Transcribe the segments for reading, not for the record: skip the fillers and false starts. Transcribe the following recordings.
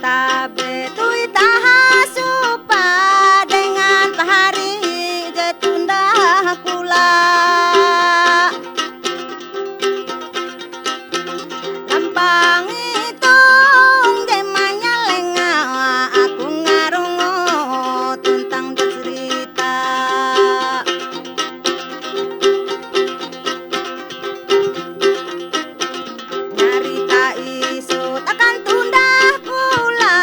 tabe tui taha supa dengan pahari jetunda kula lampang itung demanya lenga aku ngarungo tentang cerita nyarita isu takkan tunda kula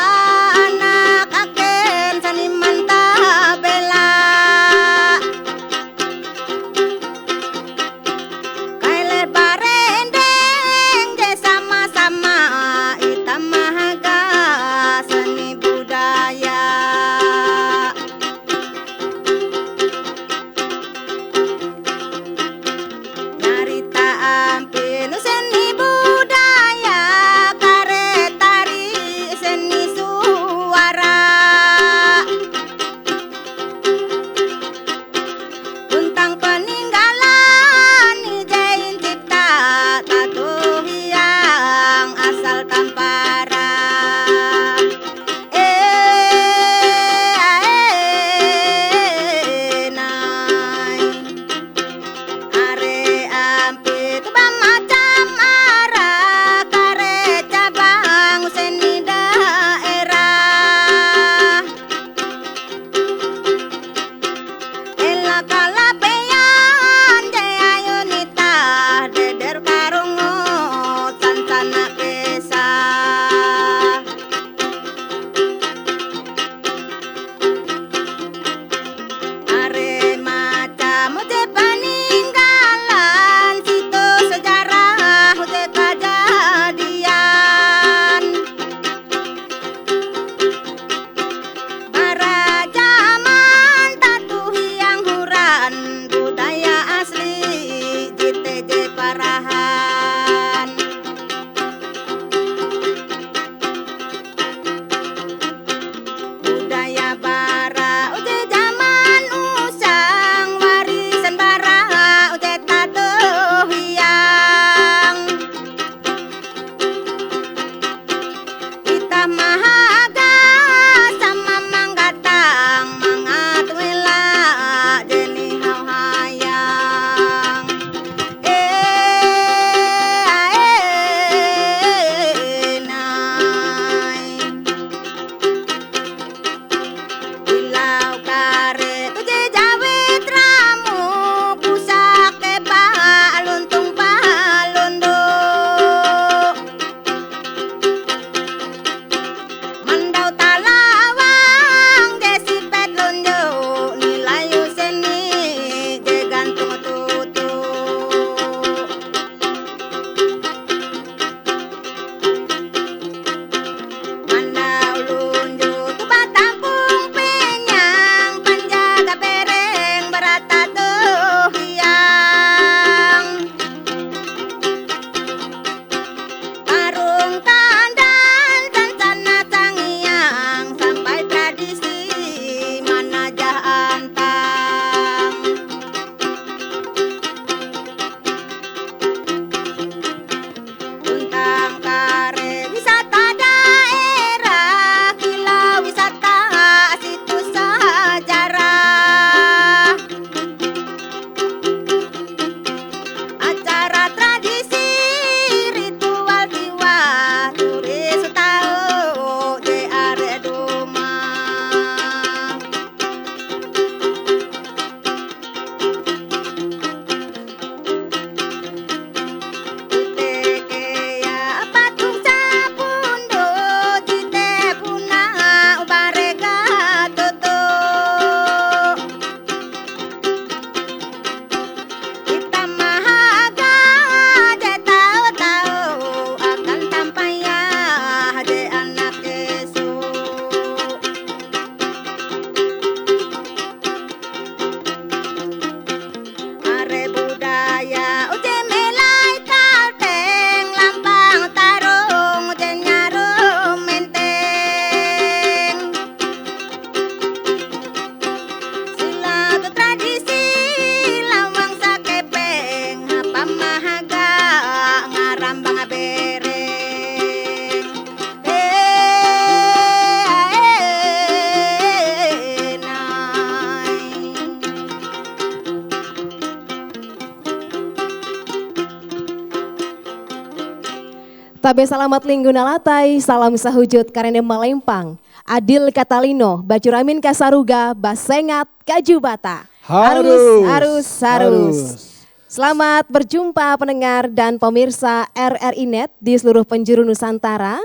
Tabe salamat lingguna latai, salam sahujud karene malempang. Adil Katalino, Bacuramin Kasaruga, Basengat Kajubata. Harus. Selamat berjumpa pendengar dan pemirsa RRI Net di seluruh penjuru Nusantara.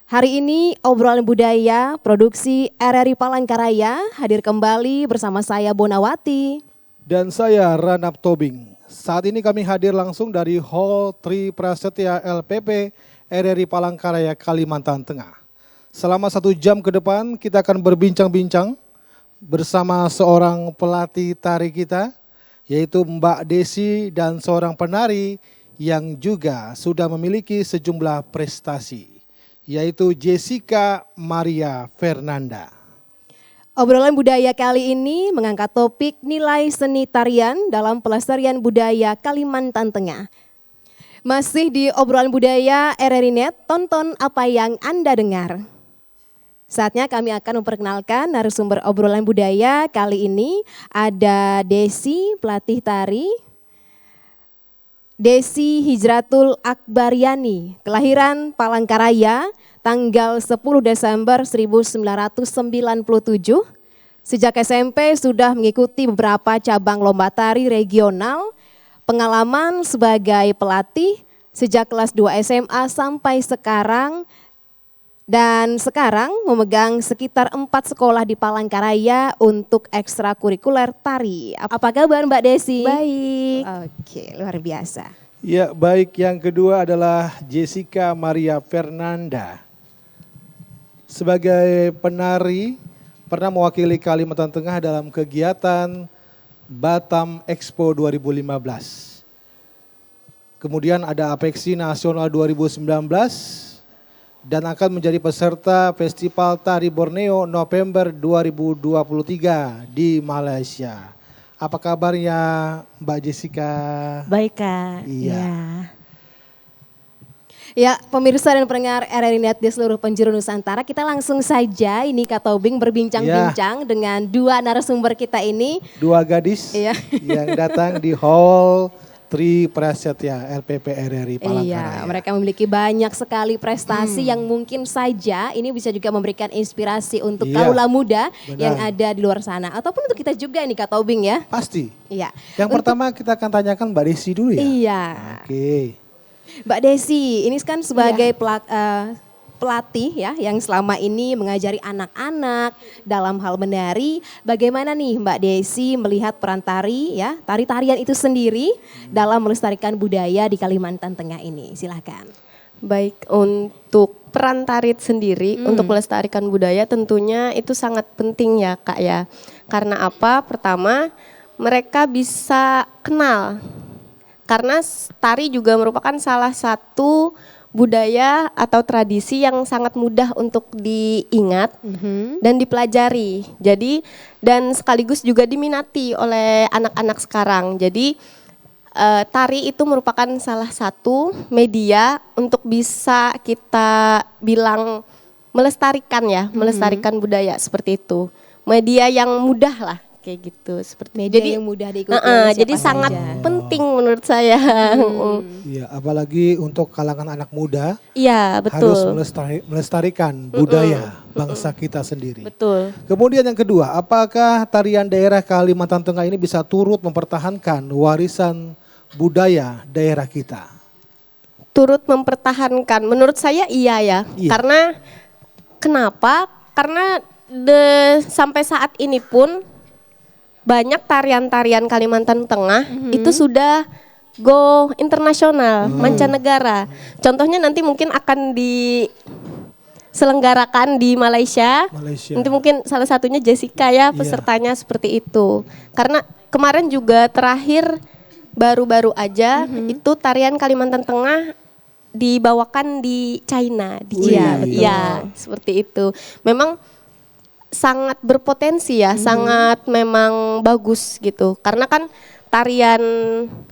Hari ini obrolan budaya produksi RRI Palangkaraya hadir kembali bersama saya Bonawati. Dan saya Ranap Tobing. Saat ini kami hadir langsung dari Hall Tri Prasetya LPP RRI Palangkaraya, Kalimantan Tengah. Selama 1 jam ke depan kita akan berbincang-bincang bersama seorang pelatih tari kita, yaitu Mbak Desi dan seorang penari yang juga sudah memiliki sejumlah prestasi, yaitu Jessica Maria Fernanda. Obrolan budaya kali ini mengangkat topik nilai seni tarian dalam pelestarian budaya Kalimantan Tengah. Masih di obrolan budaya RRI Net, tonton apa yang Anda dengar. Saatnya kami akan memperkenalkan narasumber obrolan budaya kali ini. Ada Desi, pelatih tari. Desi Hijratul Akbariani, kelahiran Palangkaraya, tanggal 10 Desember 1997. Sejak SMP sudah mengikuti beberapa cabang lomba tari regional, pengalaman sebagai pelatih sejak kelas 2 SMA sampai sekarang, dan sekarang memegang sekitar 4 sekolah di Palangkaraya untuk ekstrakurikuler tari. Apa kabar Mbak Desi? Baik. Oke, luar biasa. Ya, baik. Yang kedua adalah Jessica Maria Fernanda. Sebagai penari, pernah mewakili Kalimantan Tengah dalam kegiatan Batam Expo 2015. Kemudian ada Apeksi Nasional 2019 dan akan menjadi peserta Festival Tari Borneo November 2023 di Malaysia. Apa kabarnya Mbak Jessica? Baik Kak. Iya. Ya, pemirsa dan pendengar RRI Net di seluruh penjuru Nusantara, kita langsung saja ini Kak Tobing berbincang-bincang dengan 2 narasumber kita ini. 2 gadis yang datang di Hall Tri Prasetya LPP RRI Palangkaraya. Iya, mereka memiliki banyak sekali prestasi yang mungkin saja ini bisa juga memberikan inspirasi untuk kaula muda yang ada di luar sana. Ataupun untuk kita juga nih Kak Tobing ya. Pasti. Iya. Yang pertama kita akan tanyakan Mbak Desi dulu ya. Iya. Oke. Mbak Desi, ini kan sebagai pelatih ya yang selama ini mengajari anak-anak dalam hal menari. Bagaimana nih Mbak Desi melihat peran tari ya, tari-tarian itu sendiri dalam melestarikan budaya di Kalimantan Tengah ini? Silakan. Baik, untuk peran tari sendiri untuk melestarikan budaya tentunya itu sangat penting ya Kak ya. Karena apa? Pertama, mereka bisa kenal. Karena tari juga merupakan salah satu budaya atau tradisi yang sangat mudah untuk diingat dan dipelajari. Jadi dan sekaligus juga diminati oleh anak-anak sekarang. Jadi tari itu merupakan salah satu media untuk bisa kita bilang melestarikan ya, melestarikan budaya seperti itu. Media yang mudah lah. Kayak gitu seperti media yang mudah diikuti. Jadi sangat penting menurut saya. Iya, apalagi untuk kalangan anak muda. Iya, betul. Harus melestarikan budaya bangsa kita sendiri. Betul. Kemudian yang kedua, apakah tarian daerah Kalimantan Tengah ini bisa turut mempertahankan warisan budaya daerah kita? Turut mempertahankan, menurut saya iya ya. Karena kenapa? Karena sampai saat ini pun banyak tarian-tarian Kalimantan Tengah itu sudah go internasional, mancanegara. Contohnya nanti mungkin akan diselenggarakan di Malaysia. Nanti mungkin salah satunya Jessica ya pesertanya seperti itu. Karena kemarin juga terakhir baru-baru aja itu tarian Kalimantan Tengah dibawakan di China, di China. Iya, seperti itu. Memang sangat berpotensi ya, sangat memang bagus gitu. Karena kan tarian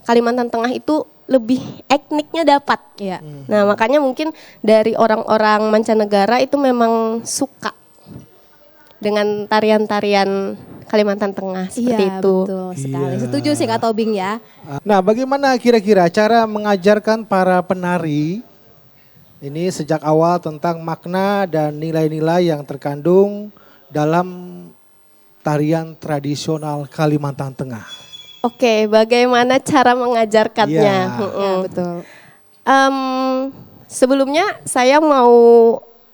Kalimantan Tengah itu lebih etniknya dapat. Nah, makanya mungkin dari orang-orang mancanegara itu memang suka dengan tarian-tarian Kalimantan Tengah seperti itu. Betul sekali. Setuju sih Kak Tobing ya. Nah, bagaimana kira-kira cara mengajarkan para penari Ini sejak awal tentang makna dan nilai-nilai yang terkandung dalam tarian tradisional Kalimantan Tengah. Oke, bagaimana cara mengajarkannya? Iya. Ya, betul. Sebelumnya saya mau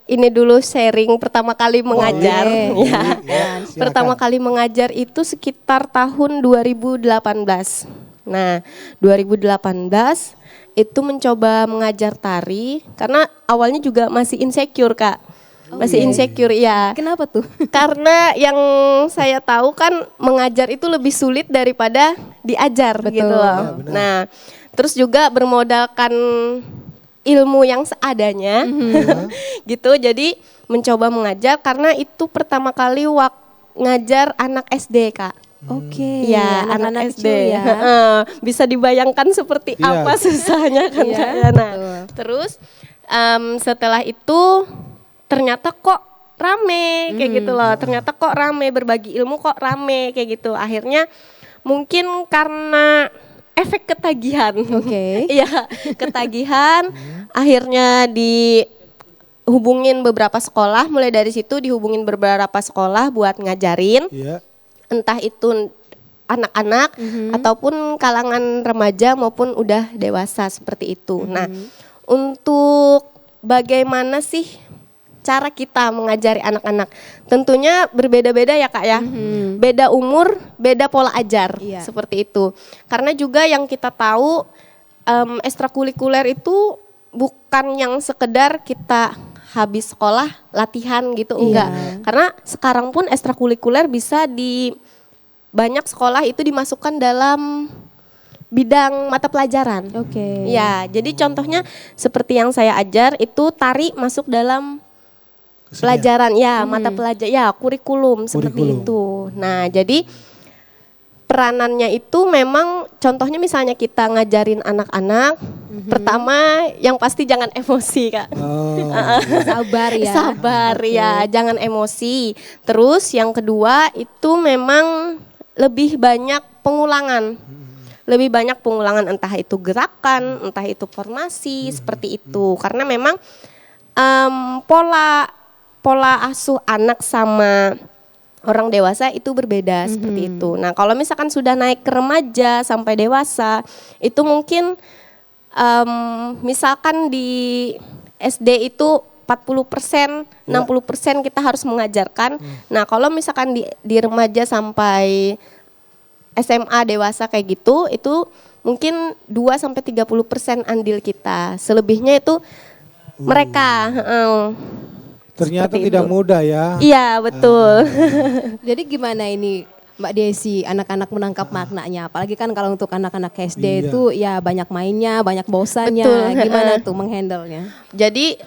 ini dulu sharing pertama kali mengajar. Boleh. Ya. Ya, silakan. Pertama kali mengajar itu sekitar tahun 2018. Nah, 2018 itu mencoba mengajar tari karena awalnya juga masih insecure, Kak. Masih insecure ya. Kenapa tuh? Karena yang saya tahu kan mengajar itu lebih sulit daripada diajar Betul. gitu loh. Ya, benar. Nah, terus juga bermodalkan ilmu yang seadanya gitu. Jadi mencoba mengajar karena itu pertama kali ngajar anak SD, Kak. Oke, Ya, anak-anak SD. kecil ya. Bisa dibayangkan seperti Iya. apa susahnya kan, Iya, Kak, ya. Nah, betul. terus setelah itu ternyata kok rame kayak gitu loh. Ternyata kok rame, berbagi ilmu kok rame kayak gitu. Akhirnya mungkin karena efek ketagihan. Oke. Iya, ketagihan. Akhirnya dihubungin beberapa sekolah, mulai dari situ dihubungin beberapa sekolah buat ngajarin. Iya. Entah itu anak-anak ataupun kalangan remaja maupun udah dewasa seperti itu. Nah, untuk bagaimana sih cara kita mengajari anak-anak? Tentunya berbeda-beda ya, Kak ya. Beda umur, beda pola ajar, Iya. seperti itu. Karena juga yang kita tahu ekstrakurikuler itu bukan yang sekedar kita habis sekolah latihan gitu, enggak. Karena sekarang pun ekstrakurikuler bisa di banyak sekolah itu dimasukkan dalam bidang mata pelajaran. Oke. Ya, jadi contohnya seperti yang saya ajar itu tari masuk dalam pelajaran ya, mata pelajaran ya, kurikulum seperti Kurikulum. itu. Nah, jadi peranannya itu memang contohnya misalnya kita ngajarin anak-anak, pertama yang pasti jangan emosi, Kak. Oh, Sabar ya. Sabar ya, jangan emosi. Terus yang kedua itu memang lebih banyak pengulangan. Lebih banyak pengulangan entah itu gerakan, entah itu formasi seperti itu. Karena memang pola asuh anak sama orang dewasa itu berbeda seperti itu. Nah, kalau misalkan sudah naik ke remaja sampai dewasa, itu mungkin misalkan di SD itu 40%, 60% kita harus mengajarkan. Nah, kalau misalkan di remaja sampai SMA dewasa kayak gitu, itu mungkin 2-30% andil kita. Selebihnya itu mereka. ternyata Seperti tidak itu. mudah ya. Iya, betul. Jadi gimana ini Mbak Desi, anak-anak menangkap maknanya? Apalagi kan kalau untuk anak-anak SD Iya. itu ya banyak mainnya, banyak bosannya. Betul. Gimana tuh menghandle-nya? Jadi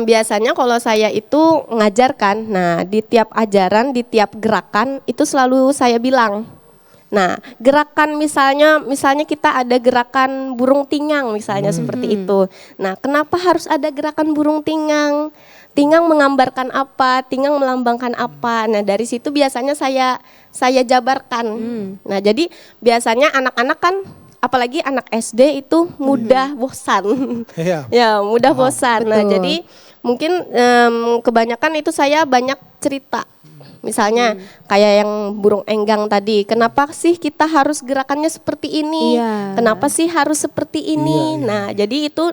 biasanya kalau saya itu ngajarkan, nah di tiap ajaran, di tiap gerakan itu selalu saya bilang. Nah, gerakan misalnya kita ada gerakan burung tingang misalnya seperti itu. Nah, kenapa harus ada gerakan burung tingang? Tingang menggambarkan apa? Tingang melambangkan apa? Nah, dari situ biasanya saya jabarkan. Nah, jadi biasanya anak-anak kan apalagi anak SD itu mudah bosan. Iya. Ya, mudah bosan. Nah, Betul. jadi mungkin kebanyakan itu saya banyak cerita. Misalnya kayak yang burung enggang tadi, kenapa sih kita harus gerakannya seperti ini? Iya. Kenapa sih harus seperti ini? Iya, iya. Nah, jadi itu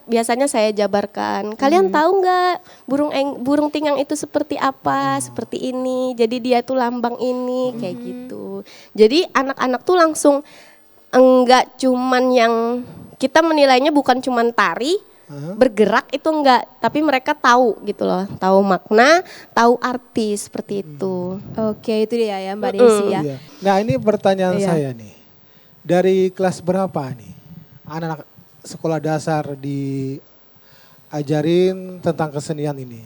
biasanya saya jabarkan. Kalian tahu nggak burung tingang itu seperti apa? Seperti ini. Jadi dia tuh lambang ini kayak gitu. Jadi anak-anak tuh langsung enggak cuman yang kita menilainya bukan cuman tari, bergerak itu enggak, tapi mereka tahu gitu loh, tahu makna, tahu arti seperti itu. Oke, itu dia ya Mbak Desi ya. Iya. Nah, ini pertanyaan Iya. saya nih. Dari kelas berapa nih anak-anak sekolah dasar diajarin tentang kesenian ini?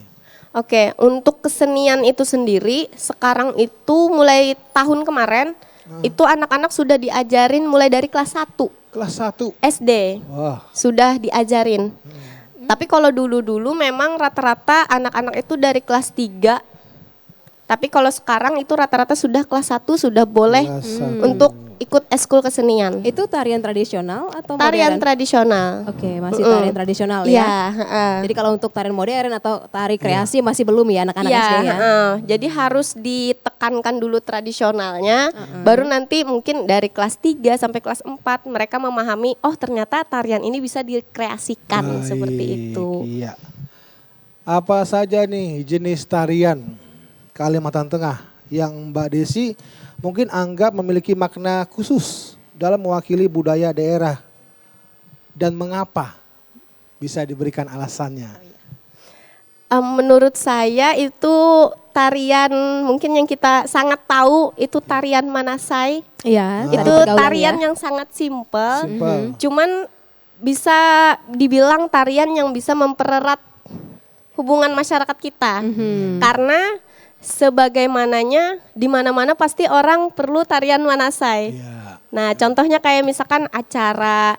Oke, untuk kesenian itu sendiri sekarang itu mulai tahun kemarin itu anak-anak sudah diajarin mulai dari kelas 1 Kelas 1. SD. Wah, Sudah diajarin. Tapi kalau dulu-dulu memang rata-rata anak-anak itu dari kelas 3. Tapi kalau sekarang itu rata-rata sudah kelas 1 sudah boleh kelas 1. untuk ikut ekskul kesenian. Itu tarian tradisional atau Tarian modern? tradisional. Oke, masih tarian tradisional ya. Iya, heeh. Jadi kalau untuk tarian modern atau tari kreasi masih belum ya anak-anak Iya, SD ya. jadi harus ditekankan dulu tradisionalnya, baru nanti mungkin dari kelas 3 sampai kelas 4 mereka memahami, oh ternyata tarian ini bisa dikreasikan seperti itu. Iya. Apa saja nih jenis tarian Kalimantan Tengah yang Mbak Desi mungkin anggap memiliki makna khusus dalam mewakili budaya daerah dan mengapa bisa diberikan alasannya? Menurut saya itu tarian mungkin yang kita sangat tahu itu tarian Manasai. Iya, tari Itu pergaulan tarian ya. yang sangat simpel. Simpel. Cuman bisa dibilang tarian yang bisa mempererat hubungan masyarakat kita. Karena sebagaimananya di mana-mana pasti orang perlu tarian Manasai. Iya. Nah, contohnya kayak misalkan acara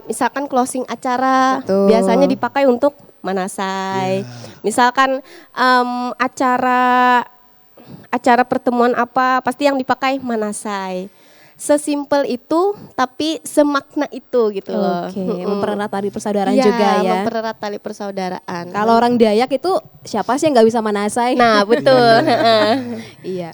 misalkan closing acara Betul. biasanya dipakai untuk Manasai. Misalkan acara pertemuan apa pasti yang dipakai Manasai. Sesimpel itu tapi semakna itu gitu loh. Oke, mempererat tali persaudaraan Iya, juga ya. mempererat tali persaudaraan. Kalau orang Dayak itu siapa sih yang nggak bisa Manasai? Nah, betul. Iya.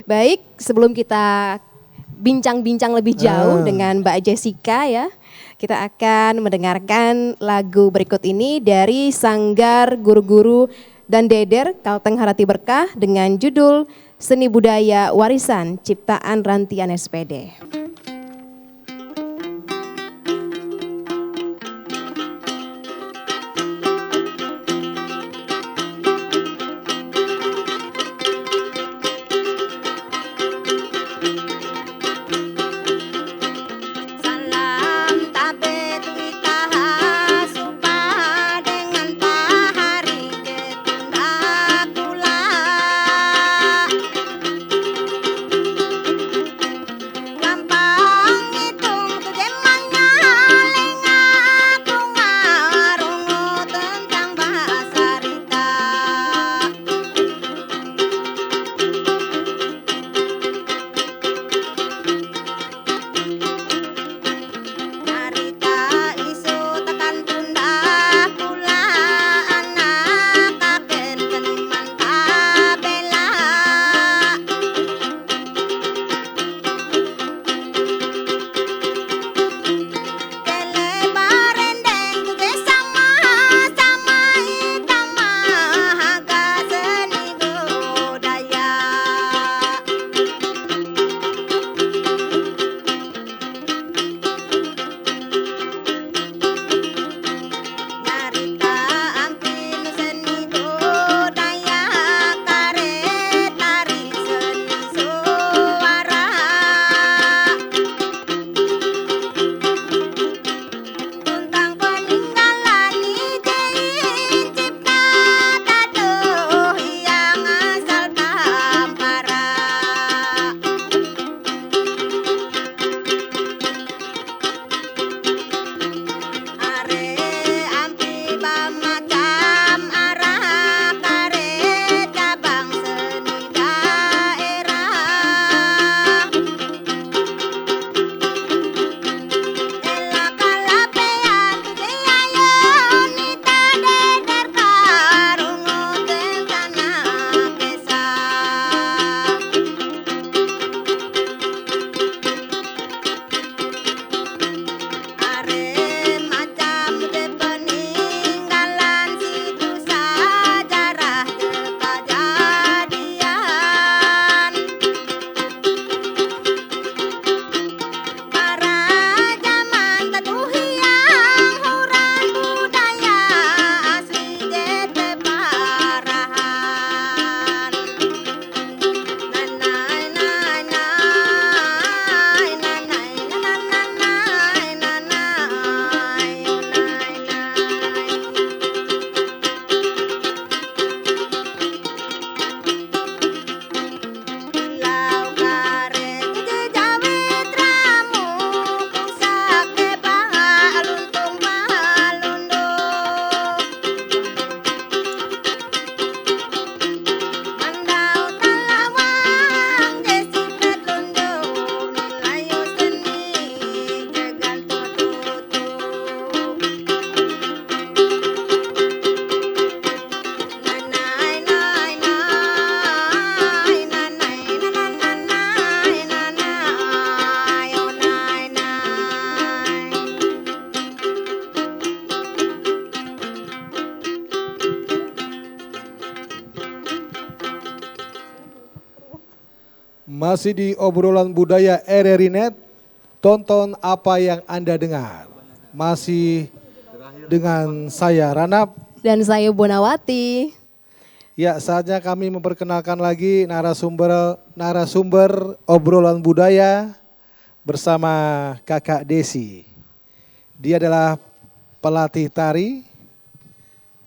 Baik, sebelum kita bincang-bincang lebih jauh dengan Mbak Jessica ya, kita akan mendengarkan lagu berikut ini dari Sanggar Guru-Guru dan Deder Kalteng Harati Berkah dengan judul Seni Budaya Warisan ciptaan Rantian SPD. Salam tabe tuitaha supa dengan pahari ketunda kula. Masih di obrolan budaya RRI Net, tonton apa yang Anda dengar. Masih dengan saya Ranap. Dan saya Bonawati. Ya, saatnya kami memperkenalkan lagi narasumber obrolan budaya bersama Kakak Desi. Dia adalah pelatih tari.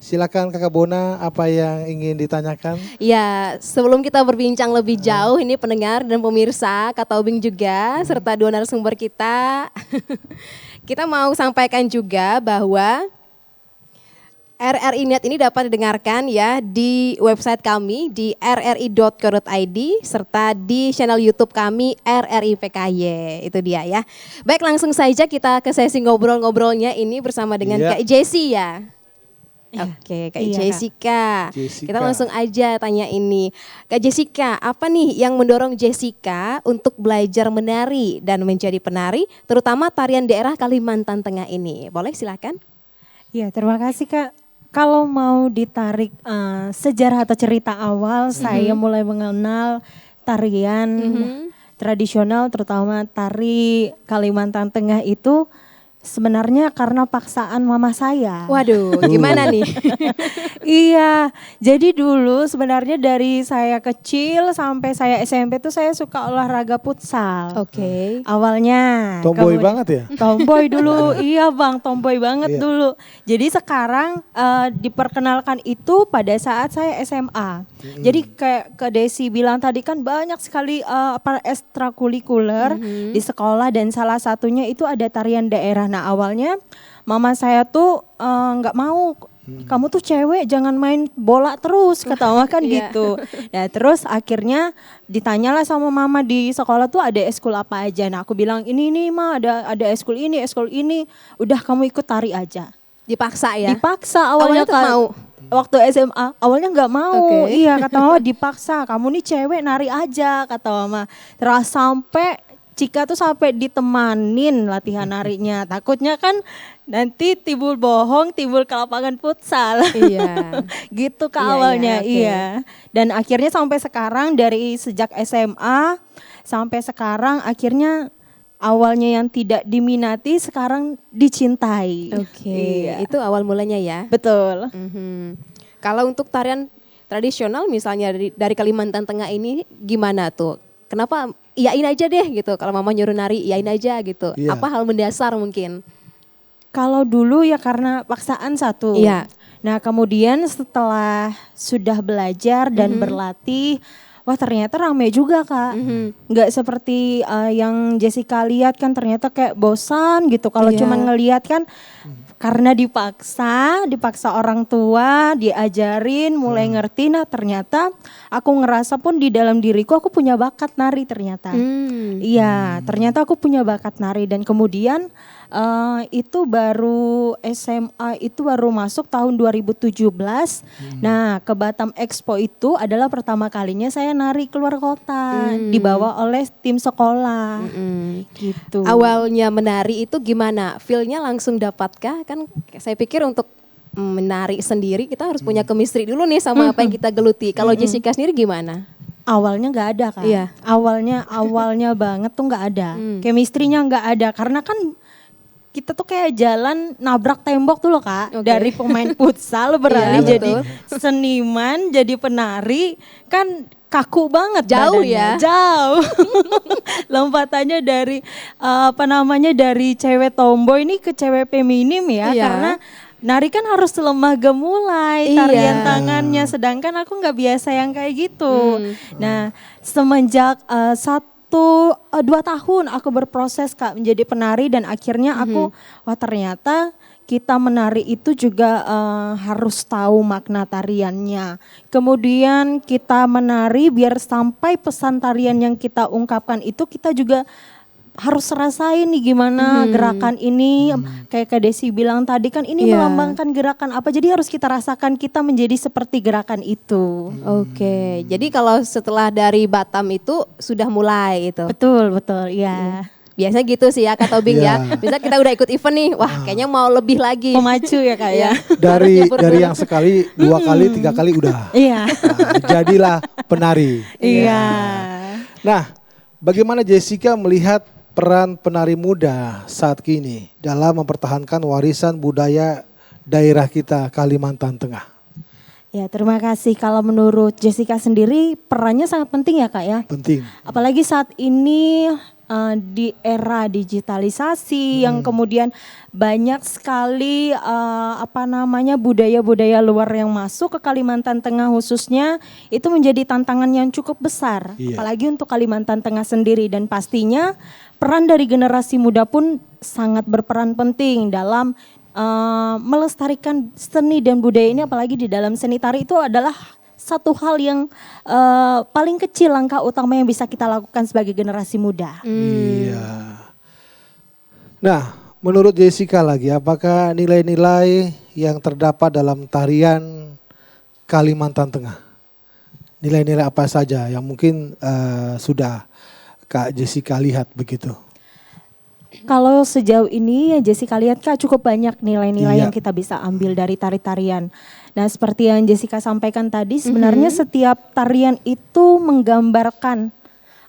Silakan Kakak Bona, apa yang ingin ditanyakan? Ya, sebelum kita berbincang lebih jauh, ini pendengar dan pemirsa, Kak Taubing juga, serta dua narasumber kita. Kita mau sampaikan juga bahwa RRI Net ini dapat didengarkan ya di website kami di rri.co.id serta di channel YouTube kami RRI PKY. Itu dia ya. Baik, langsung saja kita ke sesi ngobrol-ngobrolnya ini bersama dengan Kak Jessie ya. Oke, Kak Jessica. Kita langsung aja tanya ini. Kak Jessica, apa nih yang mendorong Jessica untuk belajar menari dan menjadi penari, terutama tarian daerah Kalimantan Tengah ini? Boleh silakan. Ya, terima kasih Kak. Kalau mau ditarik sejarah atau cerita awal, saya mulai mengenal tarian tradisional, terutama tari Kalimantan Tengah itu sebenarnya karena paksaan mama saya. Waduh, gimana nih? Iya, jadi dulu sebenarnya dari saya kecil sampai saya SMP tuh saya suka olahraga futsal. Oke. Awalnya. Tomboy banget ya? Tomboy dulu, iya bang, tomboy banget dulu. Jadi sekarang diperkenalkan itu pada saat saya SMA. Jadi kayak ke Desi bilang tadi kan banyak sekali ekstrakurikuler di sekolah dan salah satunya itu ada tarian daerah. Nah awalnya mama saya tuh nggak mau, kamu tuh cewek jangan main bola terus kata mama kan gitu. Nah terus akhirnya ditanyalah sama mama di sekolah tuh ada eskul apa aja. Nah aku bilang ini ma ada eskul ini, udah kamu ikut tari aja. Dipaksa ya? Dipaksa awalnya tuh mau? Waktu SMA awalnya nggak mau, iya kata mama dipaksa, kamu nih cewek nari aja kata mama. Terus sampai Cika tuh sampai ditemanin latihan narinya, takutnya kan nanti timbul bohong, timbul ke lapangan futsal. Iya. Gitu ke awalnya, iya. Dan akhirnya sampai sekarang dari sejak SMA sampai sekarang akhirnya awalnya yang tidak diminati sekarang dicintai. Oke, Iya. itu awal mulanya ya? Betul. Kalau untuk tarian tradisional misalnya dari Kalimantan Tengah ini gimana tuh? Kenapa iyain aja deh gitu, kalau mama nyuruh nari iyain aja gitu. Iya. Apa hal mendasar mungkin? Kalau dulu ya karena paksaan satu. Iya. Nah kemudian setelah sudah belajar dan berlatih, wah ternyata rame juga Kak. Nggak seperti yang Jessica lihat kan ternyata kayak bosan gitu. Kalau cuman ngelihat kan karena dipaksa orang tua, diajarin, mulai ngerti. Nah ternyata aku ngerasa pun di dalam diriku aku punya bakat nari ternyata. Iya, ternyata aku punya bakat nari dan kemudian itu baru SMA itu baru masuk tahun 2017. Nah, ke Batam Expo itu adalah pertama kalinya saya nari keluar kota, dibawa oleh tim sekolah. Gitu. Awalnya menari itu gimana? Feel-nya langsung dapatkah? Kan saya pikir untuk menari sendiri kita harus punya chemistry dulu nih sama apa yang kita geluti. Kalau Jessica sendiri gimana? Awalnya nggak ada Kak. Iya. Awalnya banget tuh nggak ada. Chemistry-nya nggak ada karena kan kita tuh kayak jalan nabrak tembok tuh loh Kak. Dari pemain futsal beralih Iya, jadi seniman, jadi penari kan kaku banget Jauh badannya. ya? Jauh. Lompatannya dari dari cewek tomboy ini ke cewek feminim ya. Iya. Karena nari kan harus lemah gemulai, tarian tangannya. Sedangkan aku nggak biasa yang kayak gitu. Nah semenjak 2 tahun aku berproses Kak menjadi penari dan akhirnya aku wah ternyata kita menari itu juga harus tahu makna tariannya. Kemudian kita menari biar sampai pesan tarian yang kita ungkapkan itu kita juga harus rasain nih gimana gerakan ini. Kayak Kak Desi bilang tadi kan ini melambangkan gerakan apa. Jadi harus kita rasakan kita menjadi seperti gerakan itu. Oke, jadi kalau setelah dari Batam itu sudah mulai itu. Betul, iya. Biasa gitu sih ya Kak Tobing ya. Bisa kita udah ikut event nih, wah kayaknya mau lebih lagi. Pemacu ya Kak ya. Dari yang sekali, 2 kali, 3 kali udah. Iya. Nah, jadilah penari. Iya. Nah, bagaimana Jessica melihat peran penari muda saat kini dalam mempertahankan warisan budaya daerah kita Kalimantan Tengah? Ya, terima kasih. Kalau menurut Jessica sendiri perannya sangat penting ya Kak ya. Penting. Apalagi saat ini di era digitalisasi yang kemudian banyak sekali budaya-budaya luar yang masuk ke Kalimantan Tengah khususnya, itu menjadi tantangan yang cukup besar. Iya. Apalagi untuk Kalimantan Tengah sendiri, dan pastinya peran dari generasi muda pun sangat berperan penting dalam melestarikan seni dan budaya ini. Apalagi di dalam seni tari itu adalah satu hal yang paling kecil, langkah utama yang bisa kita lakukan sebagai generasi muda. Iya. Nah, menurut Jessica lagi, apakah nilai-nilai yang terdapat dalam tarian Kalimantan Tengah? Nilai-nilai apa saja yang mungkin sudah Kak Jessica lihat begitu? Kalau sejauh ini ya Jessica lihat Kak, cukup banyak nilai-nilai Iya. yang kita bisa ambil dari tari-tarian. Nah, seperti yang Jessica sampaikan tadi, sebenarnya setiap tarian itu menggambarkan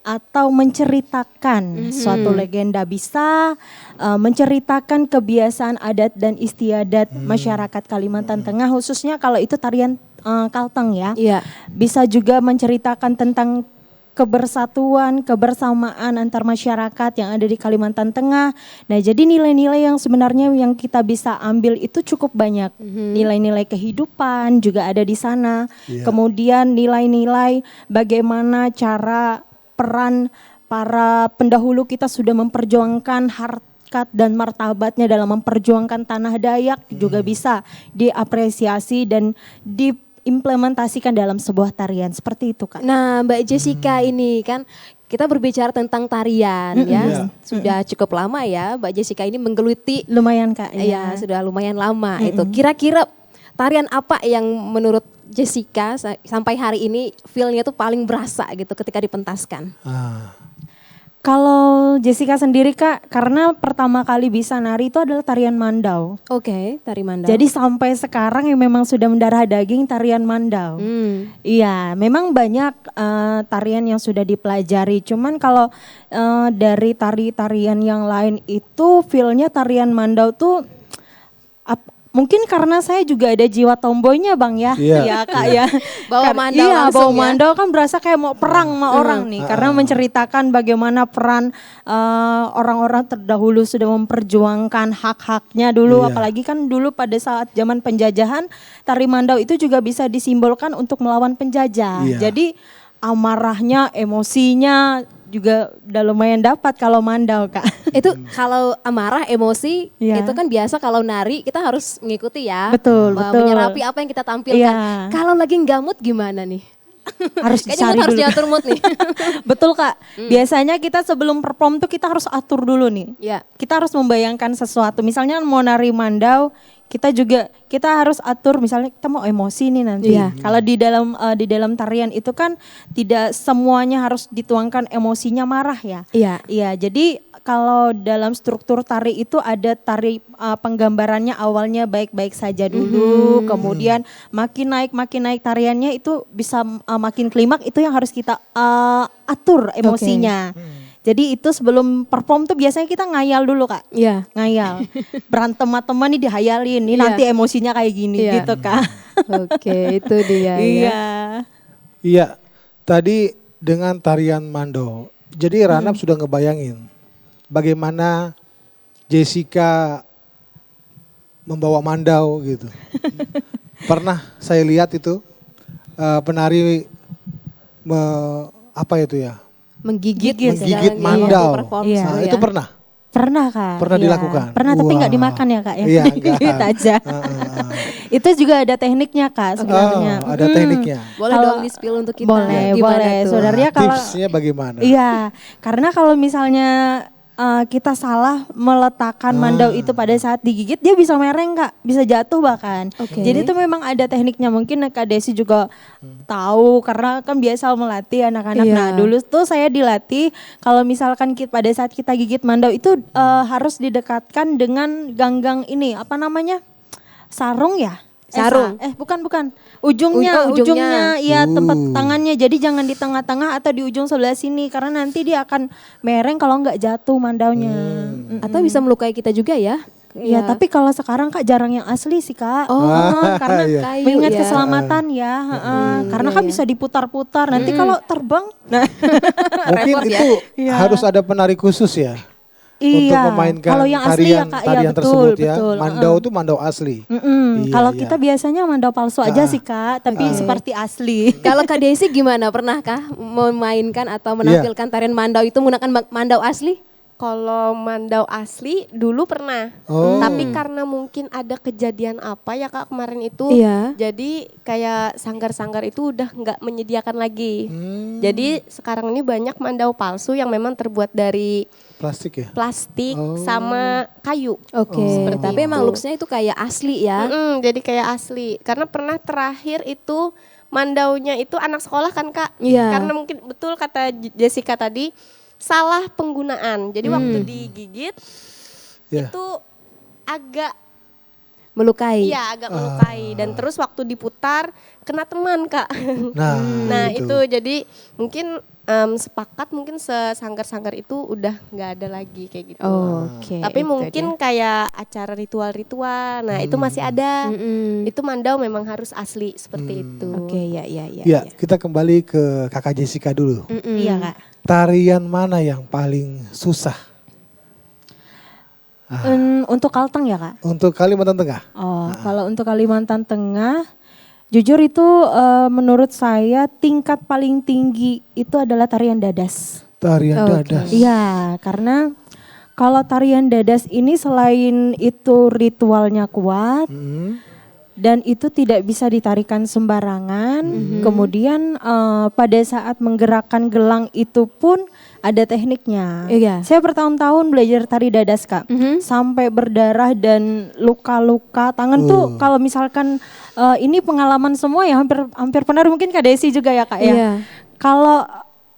atau menceritakan suatu legenda, bisa menceritakan kebiasaan adat dan istiadat masyarakat Kalimantan Tengah, khususnya kalau itu tarian Kalteng ya. Iya. Bisa juga menceritakan tentang kebersatuan, kebersamaan antar masyarakat yang ada di Kalimantan Tengah. Nah, jadi nilai-nilai yang sebenarnya yang kita bisa ambil itu cukup banyak. Nilai-nilai kehidupan juga ada di sana. Iya. Kemudian nilai-nilai bagaimana cara peran para pendahulu kita sudah memperjuangkan harkat dan martabatnya dalam memperjuangkan tanah Dayak, juga bisa diapresiasi dan diimplementasikan dalam sebuah tarian seperti itu Kak. Nah, Mbak Jessica ini kan kita berbicara tentang tarian ya. Sudah cukup lama ya Mbak Jessica ini menggeluti. Lumayan Kak. Ya, sudah lumayan lama itu. Kira-kira tarian apa yang menurut Jessica sampai hari ini feel-nya tuh paling berasa gitu ketika dipentaskan? Kalau Jessica sendiri Kak, karena pertama kali bisa nari itu adalah tarian Mandau. Oke, tari mandau. Jadi sampai sekarang yang memang sudah mendarah daging tarian Mandau. Iya, memang banyak tarian yang sudah dipelajari. Cuman kalau dari tari-tarian yang lain itu feel-nya tarian Mandau tuh mungkin karena saya juga ada jiwa tomboynya Bang ya. Iya, Iya Kak ya. Bawa mandau Iya, langsung bawa ya. mandau kan berasa kayak mau perang sama orang nih. Karena menceritakan bagaimana peran orang-orang terdahulu sudah memperjuangkan hak-haknya dulu. Iya. Apalagi kan dulu pada saat zaman penjajahan, tari mandau itu juga bisa disimbolkan untuk melawan penjajah. Iya. Jadi amarahnya, emosinya juga udah lumayan dapat kalau mandau Kak. Itu kalau amarah, emosi, Iya. itu kan biasa kalau nari kita harus mengikuti ya. Betul, betul. Menyerapi apa yang kita tampilkan. Iya. Kalau lagi nggak mood gimana nih? Harus Kayaknya dicari mood harus dulu. diatur mood nih. Betul Kak, biasanya kita sebelum perform tuh kita harus atur dulu nih. Iya. Kita harus membayangkan sesuatu, misalnya mau nari mandau, kita harus atur misalnya kita mau emosi nih nanti. Iya. Kalau di dalam tarian itu kan tidak semuanya harus dituangkan emosinya marah ya. Iya. Iya, jadi kalau dalam struktur tari itu ada tari penggambarannya awalnya baik-baik saja dulu, kemudian makin naik tariannya itu bisa makin klimak, itu yang harus kita atur emosinya. Jadi itu sebelum perform tuh biasanya kita ngayal dulu Kak. Iya. Ngayal. Berantem sama teman nih dihayalin, nih Iya. nanti emosinya kayak gini Iya. gitu Kak. Oke, itu dia ya. Iya. Iya, tadi dengan tarian Mandau. Jadi Ranap sudah ngebayangin bagaimana Jessica membawa Mandau gitu. Pernah saya lihat itu penari apa itu ya? Menggigit Menggigit segalanya mandau. waktu perform Iya. gitu Nah, ya. itu pernah. Pernah Kak. Pernah Iya. dilakukan? Pernah tapi nggak Wah. dimakan ya Kak ya. Iya, enggak. Gigit aja. Itu juga ada tekniknya Kak sebenarnya. Oh, ada tekniknya. Boleh Kalau- dong di-spill untuk kita. Boleh, Gimana boleh. tuh? Sebenarnya kalau Tipsnya bagaimana? Iya, karena kalau misalnya kita salah meletakkan mandau itu pada saat digigit, dia bisa mereng Kak, bisa jatuh bahkan. Oke. Jadi itu memang ada tekniknya, mungkin Kak Desi juga tahu karena kan biasa melatih anak-anak. Iya. Nah dulu tuh saya dilatih kalau misalkan pada saat kita gigit mandau itu harus didekatkan dengan ganggang ini, apa namanya? Sarung ya? Sarung. Bukan. Ujungnya, Ujungnya. iya tempat tangannya. Jadi jangan di tengah-tengah atau di ujung sebelah sini karena nanti dia akan mereng kalau nggak jatuh mandaunya. Atau bisa melukai kita juga ya. Iya, tapi kalau sekarang Kak jarang yang asli sih Kak. Oh, karena iya. kayu mengingat ya. keselamatan ya. Karena kan bisa diputar-putar. Nanti kalau terbang, nah Mungkin Repot ya. itu harus ada penari khusus ya. Untuk iya. memainkan Kalau yang asli ya tarian, Kak, tarian iya betul, tersebut ya. betul. Mandau itu mandau asli. Iya, Kalau iya. kita biasanya mandau palsu aja sih Kak, tapi seperti asli. Kalau Kak Desi gimana? Pernahkah memainkan atau menampilkan tarian mandau itu menggunakan mandau asli? Kalau mandau asli dulu pernah, Oh. tapi karena mungkin ada kejadian apa ya Kak kemarin itu, Iya. jadi kayak sanggar-sanggar itu udah nggak menyediakan lagi. Jadi sekarang ini banyak mandau palsu yang memang terbuat dari Plastik ya. plastik sama kayu. Oke, Seperti tapi itu. emang looksnya itu kayak asli ya. Jadi kayak asli. Karena pernah terakhir itu mandaunya itu anak sekolah kan Kak. Iya. Karena mungkin betul kata Jessica tadi salah penggunaan. Jadi waktu digigit Ya. itu agak Melukai. iya agak melukai dan terus waktu diputar kena teman Kak. Nah, Nah itu jadi mungkin sepakat mungkin sanggar-sanggar itu udah nggak ada lagi kayak gitu. Oke. Tapi itu mungkin dia. kayak acara ritual-ritual, nah itu masih ada. Mm-mm. Itu mandau memang harus asli seperti itu. Oke, ya. Ya, kita kembali ke Kakak Jessica dulu. Iya Kak. Tarian mana yang paling susah Untuk Kalteng ya Kak? untuk Kalimantan Tengah? Oh, kalau untuk Kalimantan Tengah, jujur itu menurut saya tingkat paling tinggi itu adalah tarian dadas. Tarian Oke. dadas. Iya, karena kalau tarian dadas ini selain itu ritualnya kuat dan itu tidak bisa ditarikan sembarangan. Kemudian pada saat menggerakkan gelang itu pun ada tekniknya. Iya. Saya bertahun-tahun belajar tari dadas Kak, sampai berdarah dan luka-luka tangan tuh. Kalau misalkan ini pengalaman semua ya hampir pernah mungkin Kak Desi juga ya Kak ya. Iya. Kalau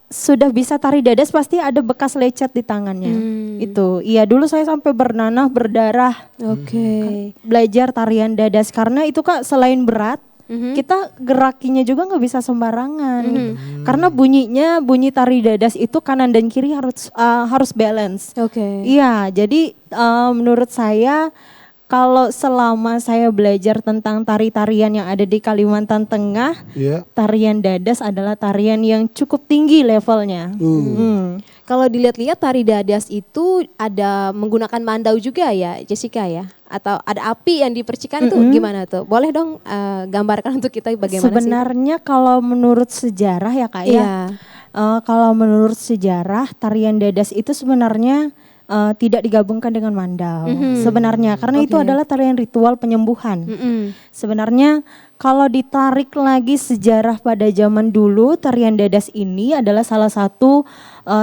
sudah bisa tari dadas pasti ada bekas lecet di tangannya. Itu. Iya, dulu saya sampai bernanah, berdarah Oke. belajar tarian dadas karena itu Kak selain berat, kita gerakinya juga nggak bisa sembarangan. Karena bunyi tari dadas itu kanan dan kiri harus balance. Oke. Iya, jadi menurut saya kalau selama saya belajar tentang tari-tarian yang ada di Kalimantan Tengah, Iya. tarian dadas adalah tarian yang cukup tinggi levelnya. Kalau dilihat-lihat tari dadas itu ada menggunakan mandau juga ya, Jessica ya? Atau ada api yang dipercikan itu gimana tuh? Boleh dong gambarkan untuk kita bagaimana sih? Sebenarnya kalau menurut sejarah ya Kak ya, Iya. kalau menurut sejarah tarian dadas itu sebenarnya tidak digabungkan dengan mandau sebenarnya karena itu adalah tarian ritual penyembuhan. Sebenarnya kalau ditarik lagi sejarah pada zaman dulu, tarian dadas ini adalah salah satu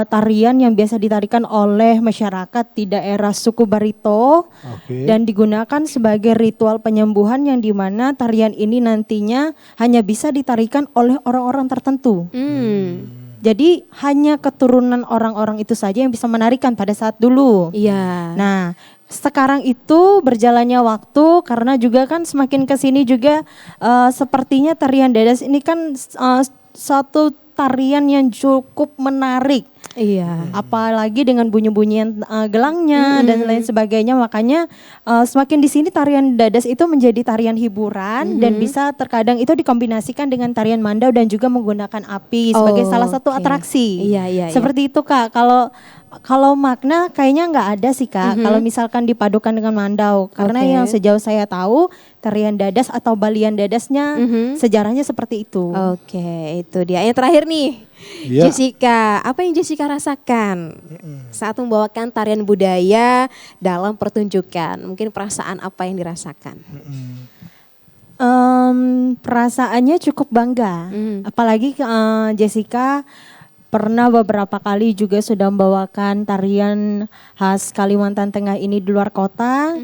tarian yang biasa ditarikan oleh masyarakat di daerah suku Barito Oke. dan digunakan sebagai ritual penyembuhan yang dimana tarian ini nantinya hanya bisa ditarikan oleh orang-orang tertentu. Jadi hanya keturunan orang-orang itu saja yang bisa menarikan pada saat dulu. Iya. Nah, sekarang itu berjalannya waktu karena juga kan semakin ke sini juga sepertinya tarian dadas ini kan satu tarian yang cukup menarik. Iya. Apalagi dengan bunyi-bunyian gelangnya dan lain sebagainya, makanya semakin di sini tarian dadas itu menjadi tarian hiburan dan bisa terkadang itu dikombinasikan dengan tarian mandau dan juga menggunakan api sebagai salah satu oke. atraksi. Iya. Seperti itu Kak. Kalau makna kayaknya nggak ada sih Kak. Kalau misalkan dipadukan dengan mandau, karena Oke. yang sejauh saya tahu tarian dadas atau balian dadasnya sejarahnya seperti itu. Oke, itu dia. Yang terakhir nih, Iya. Jessica, apa yang Jessica rasakan saat membawakan tarian budaya dalam pertunjukan? Mungkin perasaan apa yang dirasakan? Perasaannya cukup bangga, apalagi Jessica pernah beberapa kali juga sudah membawakan tarian khas Kalimantan Tengah ini di luar kota.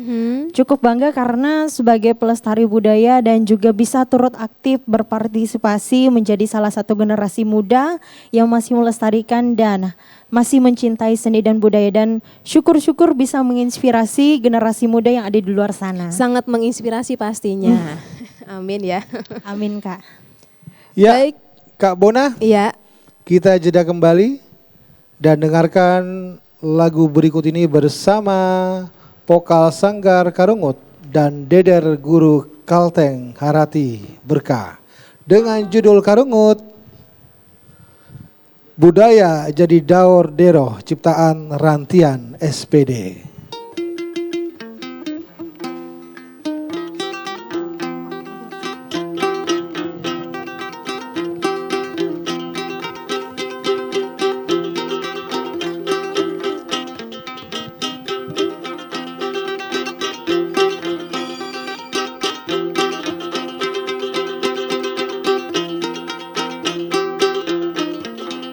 Cukup bangga karena sebagai pelestari budaya dan juga bisa turut aktif berpartisipasi menjadi salah satu generasi muda yang masih melestarikan dan masih mencintai seni dan budaya, dan syukur-syukur bisa menginspirasi generasi muda yang ada di luar sana. Sangat menginspirasi pastinya. Amin ya. Amin Kak. Ya, Baik. Kak Bona, Iya. kita jeda kembali dan dengarkan lagu berikut ini bersama vokal Sanggar Karungut dan Deder Guru Kalteng Harati Berkah dengan judul Karungut Budaya Jadi Daur Deroh ciptaan Rantian SPD.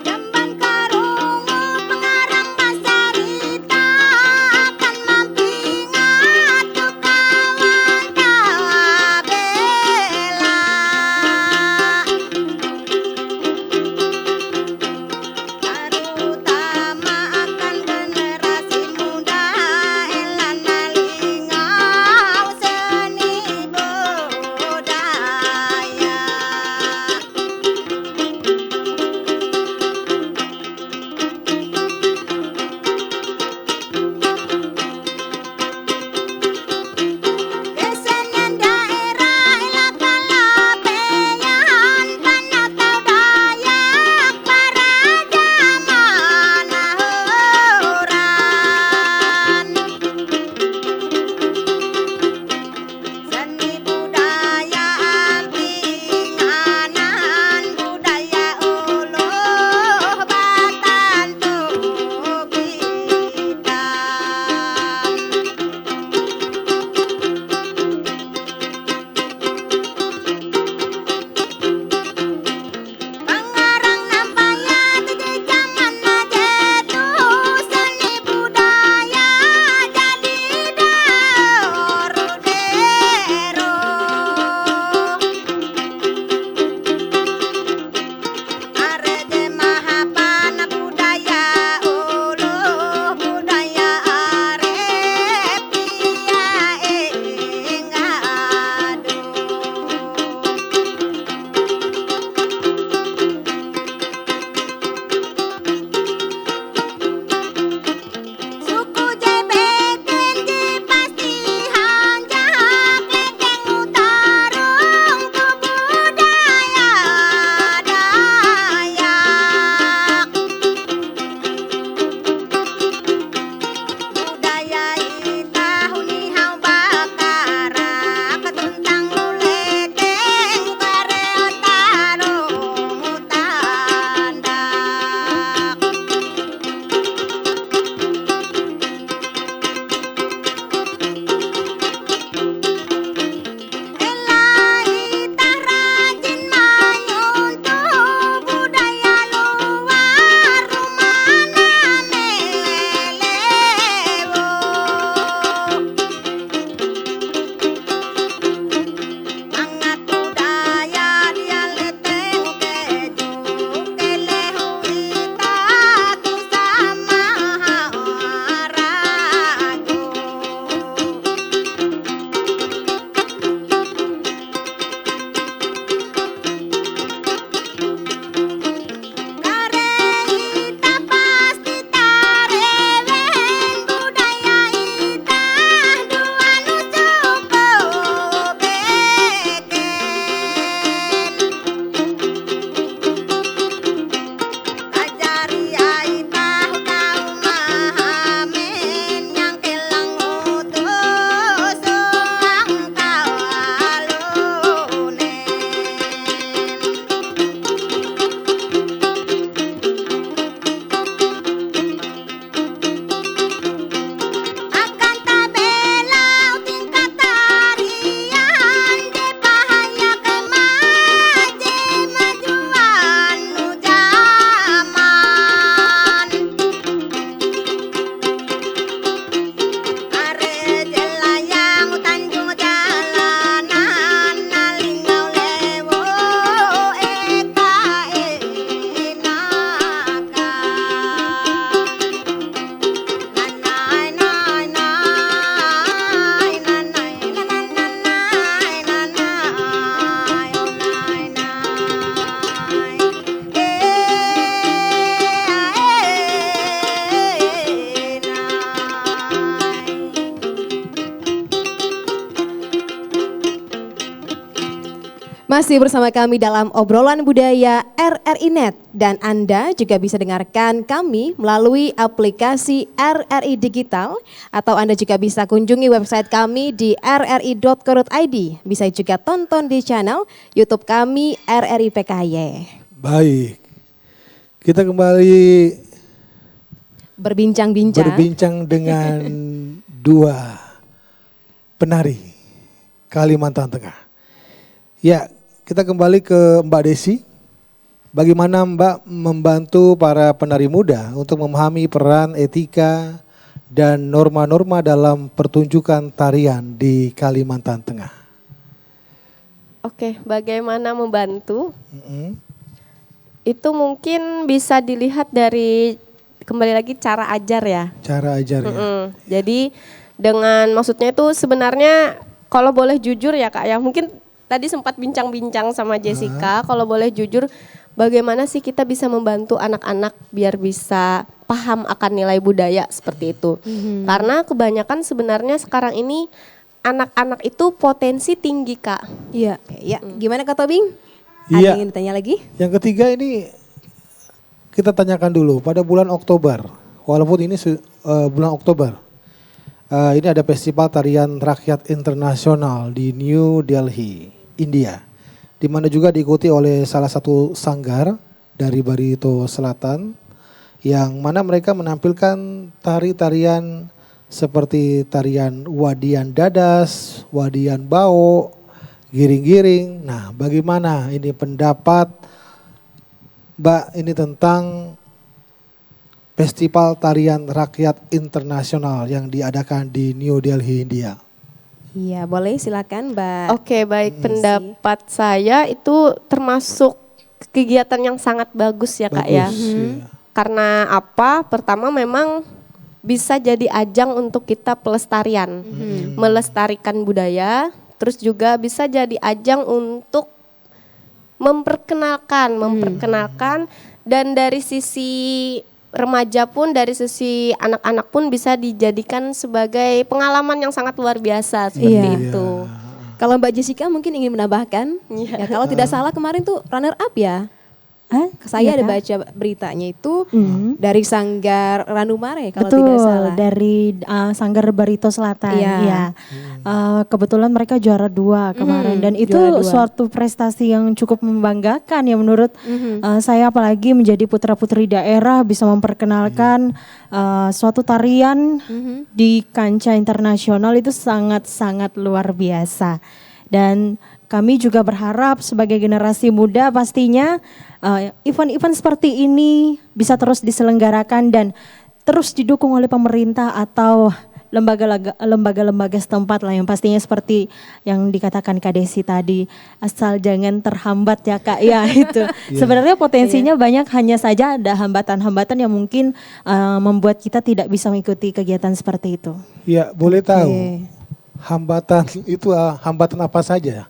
Jamban karungu pengarang bahasa Rita, Masih bersama kami dalam obrolan budaya RRI Net dan Anda juga bisa dengarkan kami melalui aplikasi RRI Digital atau Anda juga bisa kunjungi website kami di rri.co.id. Bisa juga tonton di channel YouTube kami RRI PKY. Baik, kita kembali Berbincang-bincang dengan dua penari Kalimantan Tengah. Ya, kita kembali ke Mbak Desi. Bagaimana Mbak membantu para penari muda untuk memahami peran etika dan norma-norma dalam pertunjukan tarian di Kalimantan Tengah? Oke, bagaimana membantu? Itu mungkin bisa dilihat dari kembali lagi cara ajar ya. Cara ajar ya. Jadi dengan maksudnya itu sebenarnya kalau boleh jujur ya Kak ya, mungkin tadi sempat bincang-bincang sama Jessica, kalau boleh jujur bagaimana sih kita bisa membantu anak-anak biar bisa paham akan nilai budaya seperti itu. Karena kebanyakan sebenarnya sekarang ini anak-anak itu potensi tinggi Kak. Iya, ya. Gimana Kak Tobing? Iya. Ada yang ditanya lagi? Yang ketiga ini kita tanyakan dulu pada bulan Oktober, walaupun ini bulan Oktober, ini ada festival tarian rakyat internasional di New Delhi, India, di mana juga diikuti oleh salah satu sanggar dari Barito Selatan, yang mana mereka menampilkan tari-tarian seperti tarian wadian dadas, wadian bao, giring-giring. Nah, bagaimana ini pendapat Mbak ini tentang Festival Tarian Rakyat Internasional yang diadakan di New Delhi, India? Iya, boleh silakan Mbak. Oke, baik, pendapat saya itu termasuk kegiatan yang sangat bagus ya Kak ya. Iya. Karena apa? Pertama memang bisa jadi ajang untuk kita pelestarian, melestarikan budaya, terus juga bisa jadi ajang untuk memperkenalkan dan dari sisi remaja pun, dari sisi anak-anak pun bisa dijadikan sebagai pengalaman yang sangat luar biasa seperti itu. Kalau Mbak Jessica mungkin ingin menambahkan, ya kalau tidak salah kemarin tuh runner up ya. Saya ada baca beritanya itu dari Sanggar Ranumare kalau tidak salah. Dari Sanggar Barito Selatan. Iya. Iya. Kebetulan mereka juara 2 kemarin dan itu juara 2. suatu prestasi yang cukup membanggakan ya menurut saya, apalagi menjadi putra-putri daerah bisa memperkenalkan suatu tarian di kancah internasional itu sangat-sangat luar biasa. Dan kami juga berharap sebagai generasi muda pastinya event-event seperti ini bisa terus diselenggarakan dan terus didukung oleh pemerintah atau lembaga-lembaga setempat lah, yang pastinya seperti yang dikatakan Kak Desi tadi, asal jangan terhambat ya Kak ya itu. Sebenarnya potensinya banyak, hanya saja ada hambatan-hambatan yang mungkin membuat kita tidak bisa mengikuti kegiatan seperti itu. Ya, boleh tahu hambatan itu hambatan apa saja?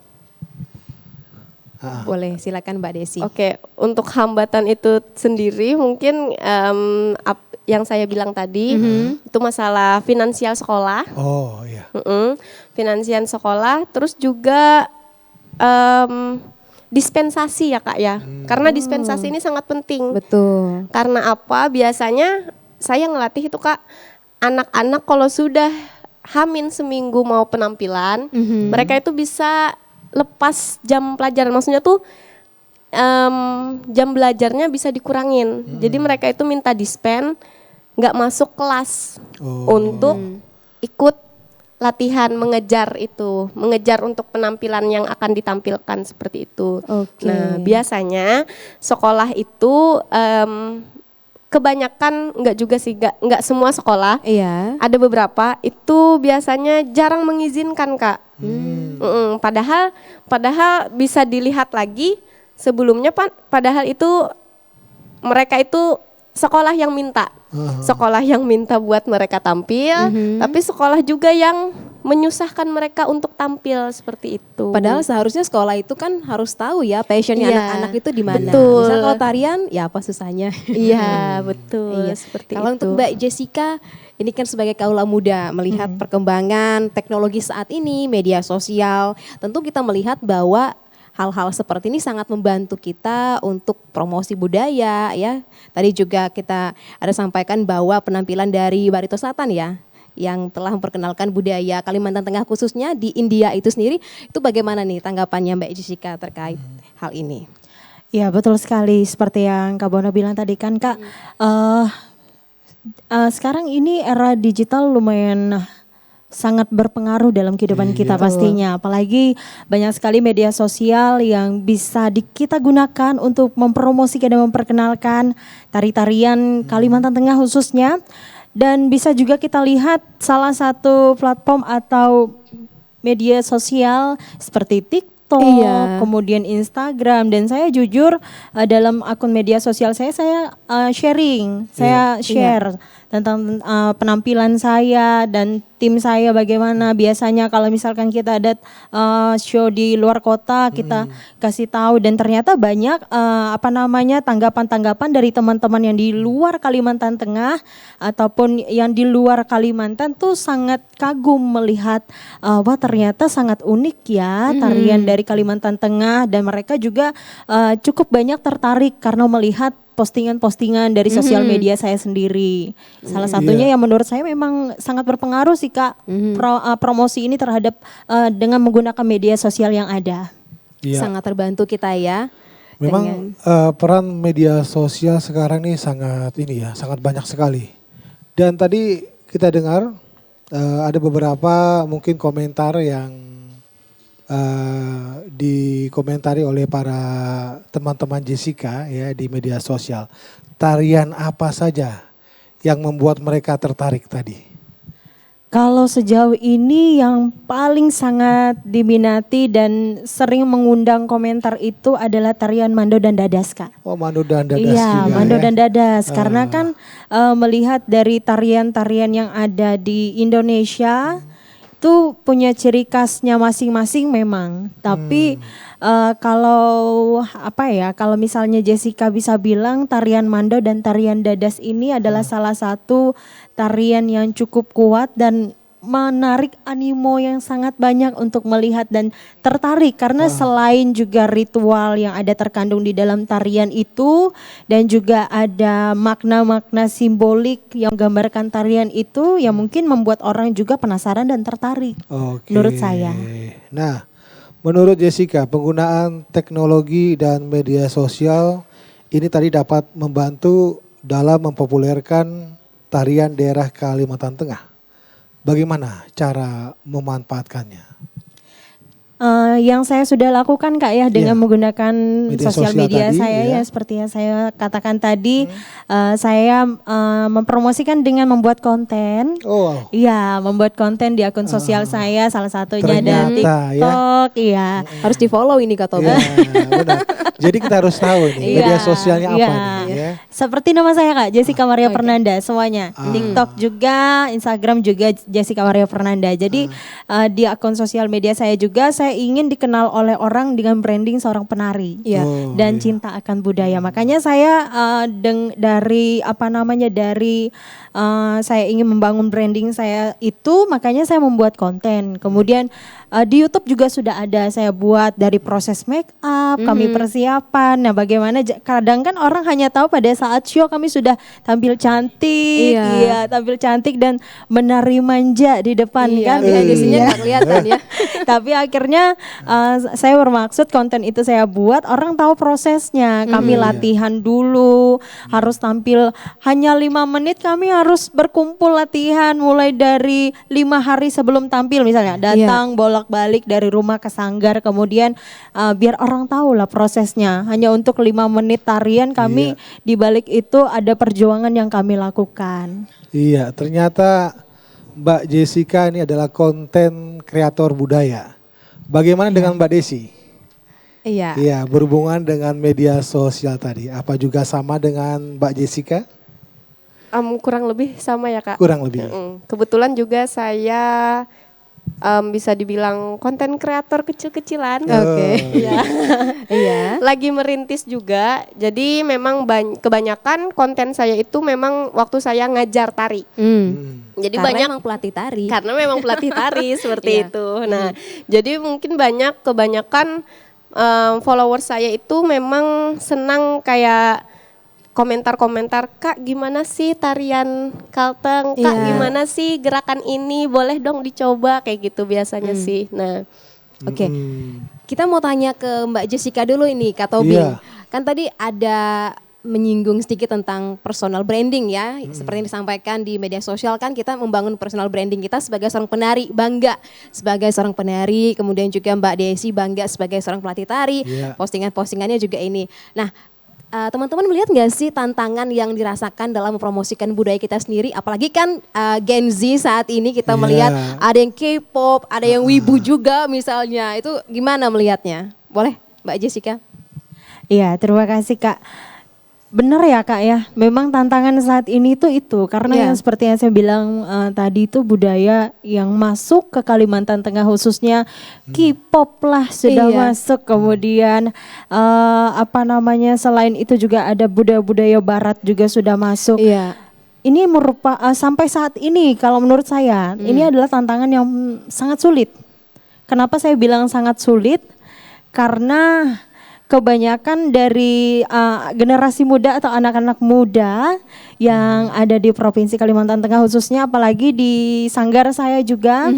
Boleh silakan Mbak Desi. Oke, untuk hambatan itu sendiri mungkin yang saya bilang tadi itu masalah finansial sekolah. Oh iya. Finansial sekolah, terus juga dispensasi ya Kak ya. Karena dispensasi ini sangat penting. Betul. Karena apa? Biasanya saya ngelatih itu Kak, anak-anak kalau sudah hamin seminggu mau penampilan, mereka itu bisa lepas jam pelajaran, maksudnya tuh jam belajarnya bisa dikurangin. Jadi mereka itu minta dispen, nggak masuk kelas untuk ikut latihan mengejar untuk penampilan yang akan ditampilkan seperti itu. Nah, biasanya sekolah itu kebanyakan, enggak juga sih, enggak semua sekolah. Iya. Ada beberapa itu biasanya jarang mengizinkan Kak. Padahal bisa dilihat lagi sebelumnya padahal itu mereka itu sekolah yang minta. Sekolah yang minta buat mereka tampil, tapi sekolah juga yang menyusahkan mereka untuk tampil seperti itu. Padahal seharusnya sekolah itu kan harus tahu ya passionnya anak-anak itu di mana. Betul. Misal kalau tarian, ya apa susahnya? Iya, betul. Seperti kalau itu. untuk Mbak Jessica, ini kan sebagai kaula muda melihat perkembangan teknologi saat ini, media sosial, tentu kita melihat bahwa hal-hal seperti ini sangat membantu kita untuk promosi budaya ya. Tadi juga kita ada sampaikan bahwa penampilan dari Barito Selatan ya, yang telah memperkenalkan budaya Kalimantan Tengah khususnya di India itu sendiri, itu bagaimana nih tanggapannya Mbak Jessica terkait hal ini? Ya betul sekali seperti yang Kak Bono bilang tadi kan Kak. Sekarang ini era digital lumayan sangat berpengaruh dalam kehidupan kita pastinya. Apalagi banyak sekali media sosial yang bisa kita gunakan untuk mempromosikan dan memperkenalkan tari-tarian Kalimantan Tengah khususnya. Dan bisa juga kita lihat salah satu platform atau media sosial seperti TikTok, kemudian Instagram, dan saya jujur dalam akun media sosial saya sharing, saya share tentang penampilan saya dan tim saya bagaimana. Biasanya kalau misalkan kita ada show di luar kota kita kasih tahu, dan ternyata banyak tanggapan-tanggapan dari teman-teman yang di luar Kalimantan Tengah ataupun yang di luar Kalimantan tuh sangat kagum melihat wah ternyata sangat unik ya tarian dari Kalimantan Tengah, dan mereka juga cukup banyak tertarik karena melihat postingan-postingan dari sosial media saya sendiri. Salah satunya yang menurut saya memang sangat berpengaruh sih Kak, promosi ini terhadap dengan menggunakan media sosial yang ada. Sangat terbantu kita ya. Memang peran media sosial sekarang ini sangat banyak sekali. Dan tadi kita dengar ada beberapa mungkin komentar yang dikomentari oleh para teman-teman Jessica ya di media sosial. Tarian apa saja yang membuat mereka tertarik tadi? Kalau sejauh ini yang paling sangat diminati dan sering mengundang komentar itu adalah tarian Mando dan Dadas Kak. Oh, Mando dan Dadas Iya, juga Mando ya? dan Dadas. Karena kan melihat dari tarian-tarian yang ada di Indonesia itu punya ciri khasnya masing-masing memang. Tapi kalau misalnya Jessica bisa bilang tarian Mando dan tarian Dadas ini adalah salah satu tarian yang cukup kuat dan menarik animo yang sangat banyak untuk melihat dan tertarik karena selain juga ritual yang ada terkandung di dalam tarian itu dan juga ada makna-makna simbolik yang menggambarkan tarian itu yang mungkin membuat orang juga penasaran dan tertarik. Oke. Menurut saya. Nah, menurut Jessica, penggunaan teknologi dan media sosial ini tadi dapat membantu dalam mempopulerkan tarian daerah Kalimantan Tengah. Bagaimana cara memanfaatkannya? Yang saya sudah lakukan Kak ya dengan menggunakan sosial media tadi, saya ya seperti yang saya katakan tadi, saya mempromosikan dengan membuat konten. Oh, Iya, membuat konten di akun sosial saya, salah satunya ada Ternyata, TikTok, iya. Harus di follow ini Kak Toba. ya, benar. Jadi kita harus tahu nih media sosialnya apa nih ya. Seperti nama saya Kak, Jessica Maria Fernanda semuanya. TikTok juga, Instagram juga Jessica Maria Fernanda. Jadi di akun sosial media saya juga saya ingin dikenal oleh orang dengan branding seorang penari dan cinta akan budaya. Makanya saya dari saya ingin membangun branding saya itu, makanya saya membuat konten. Kemudian di YouTube juga sudah ada saya buat dari proses make up, kami persiapan. Nah, bagaimana kadang kan orang hanya tahu pada saat show kami sudah tampil cantik, tampil cantik dan menari manja di depan kan. Biasanya nggak kelihatan ya. Tapi akhirnya saya bermaksud konten itu saya buat orang tahu prosesnya. Kami latihan dulu, harus tampil hanya 5 menit, kami harus berkumpul latihan mulai dari 5 hari sebelum tampil misalnya. Datang bolak-balik dari rumah ke sanggar, kemudian biar orang tahu lah prosesnya. Hanya untuk 5 menit tarian kami di balik itu ada perjuangan yang kami lakukan. Iya, ternyata Mbak Jessica ini adalah konten kreator budaya. Bagaimana dengan Mbak Desi? Iya. Iya, berhubungan dengan media sosial tadi. Apa juga sama dengan Mbak Jessica? Kurang lebih sama ya Kak. Kurang lebih. Kebetulan juga saya bisa dibilang konten kreator kecil-kecilan. Oke. Iya. Iya. Lagi merintis juga. Jadi memang kebanyakan konten saya itu memang waktu saya ngajar tari. Jadi Karena banyak emang pelatih tari. karena memang pelatih tari seperti itu. Nah, jadi mungkin kebanyakan followers saya itu memang senang kayak komentar-komentar, Kak gimana sih tarian Kalteng, Kak Iya. gimana sih gerakan ini, boleh dong dicoba kayak gitu biasanya sih. Nah, Oke, kita mau tanya ke Mbak Jessica dulu ini, Kak Tobing. Iya. Kan tadi ada menyinggung sedikit tentang personal branding ya, seperti yang disampaikan di media sosial kan kita membangun personal branding kita sebagai seorang penari, bangga sebagai seorang penari, kemudian juga Mbak Desi bangga sebagai seorang pelatih tari, Iya. postingan-postingannya juga ini. Nah, teman-teman melihat nggak sih tantangan yang dirasakan dalam mempromosikan budaya kita sendiri, apalagi kan Gen Z saat ini kita Iya. melihat ada yang K-pop, ada yang wibu juga misalnya, itu gimana melihatnya? Boleh Mbak Jessica? Iya, terima kasih Kak. Benar ya Kak ya, memang tantangan saat ini tuh itu karena Iya. yang seperti yang saya bilang tadi itu budaya yang masuk ke Kalimantan Tengah khususnya K-pop lah sudah Iya. masuk, kemudian selain itu juga ada budaya-budaya Barat juga sudah masuk. Iya. Ini sampai saat ini kalau menurut saya ini adalah tantangan yang sangat sulit. Kenapa saya bilang sangat sulit? Karena kebanyakan dari generasi muda atau anak-anak muda yang ada di Provinsi Kalimantan Tengah khususnya, apalagi di Sanggar saya juga,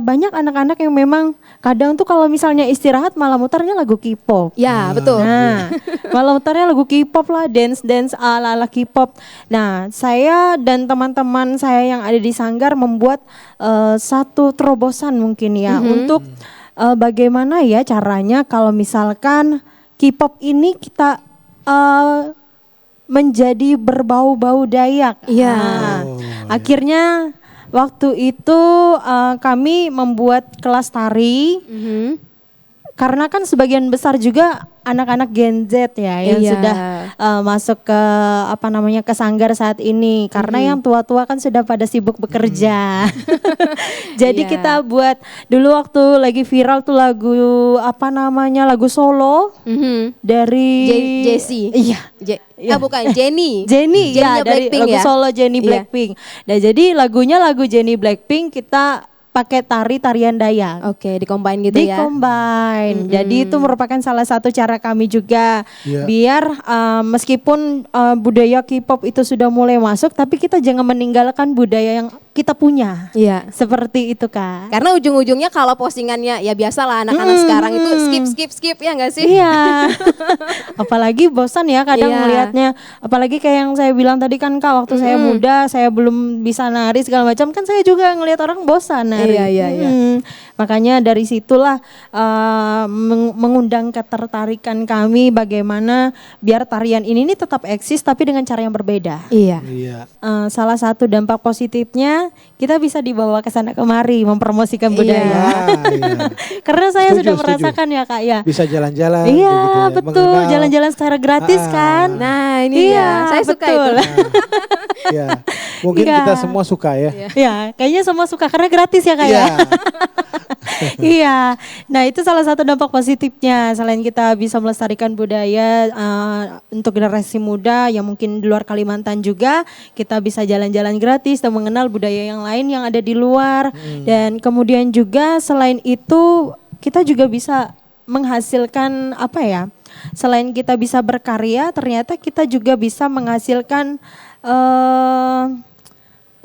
banyak anak-anak yang memang kadang tuh kalau misalnya istirahat malah mutarnya lagu K-pop. Ya, betul. Nah, malah mutarnya lagu K-pop lah, dance ala-ala K-pop. Nah, saya dan teman-teman saya yang ada di Sanggar membuat satu terobosan mungkin ya untuk bagaimana ya caranya kalau misalkan K-pop ini kita menjadi berbau-bau Dayak. Iya. Nah, akhirnya waktu itu kami membuat kelas tari. Karena kan sebagian besar juga anak-anak Gen Z ya yang Iya. sudah masuk ke ke Sanggar saat ini, karena yang tua-tua kan sudah pada sibuk bekerja. Jadi Iya. kita buat dulu waktu lagi viral tuh lagu lagu solo dari Jessie. Iya. Bukan Jennie. Jennie ya, Jennie-nya dari Blackpink lagu ya? solo Jennie Iya. Blackpink. Nah, jadi lagunya lagu Jennie Blackpink kita pakai tarian Dayak. Oke, dikombin gitu ya. Di-combine. Jadi itu merupakan salah satu cara kami juga Iya. biar meskipun budaya K-pop itu sudah mulai masuk, tapi kita jangan meninggalkan budaya yang kita punya. Iya. Seperti itu Kak. Karena ujung-ujungnya kalau postingannya ya biasalah anak-anak sekarang itu skip ya nggak sih? Iya. Apalagi bosan ya kadang Iya. melihatnya. Apalagi kayak yang saya bilang tadi kan Kak, waktu saya muda, saya belum bisa nari segala macam, kan saya juga ngelihat orang bosan nari. Iya. Makanya dari situlah mengundang ketertarikan kami bagaimana biar tarian ini nih tetap eksis tapi dengan cara yang berbeda. Iya. Iya. Salah satu dampak positifnya kita bisa dibawa ke sana kemari mempromosikan budaya. Iya. Karena saya Setuju, sudah setuju. merasakan ya Kak ya. Bisa jalan-jalan. Iya begitu ya, betul, mengenal. jalan-jalan secara gratis kan. Nah ini Iya, dia, saya suka betul. itu. Iya. Mungkin Iya. kita semua suka ya. Iya, kayaknya semua suka karena gratis ya Kak ya. Iya. Iya, nah itu salah satu dampak positifnya. Selain kita bisa melestarikan budaya untuk generasi muda yang mungkin di luar Kalimantan juga, kita bisa jalan-jalan gratis dan mengenal budaya yang lain yang ada di luar. Dan kemudian juga selain itu kita juga bisa menghasilkan selain kita bisa berkarya, ternyata kita juga bisa menghasilkan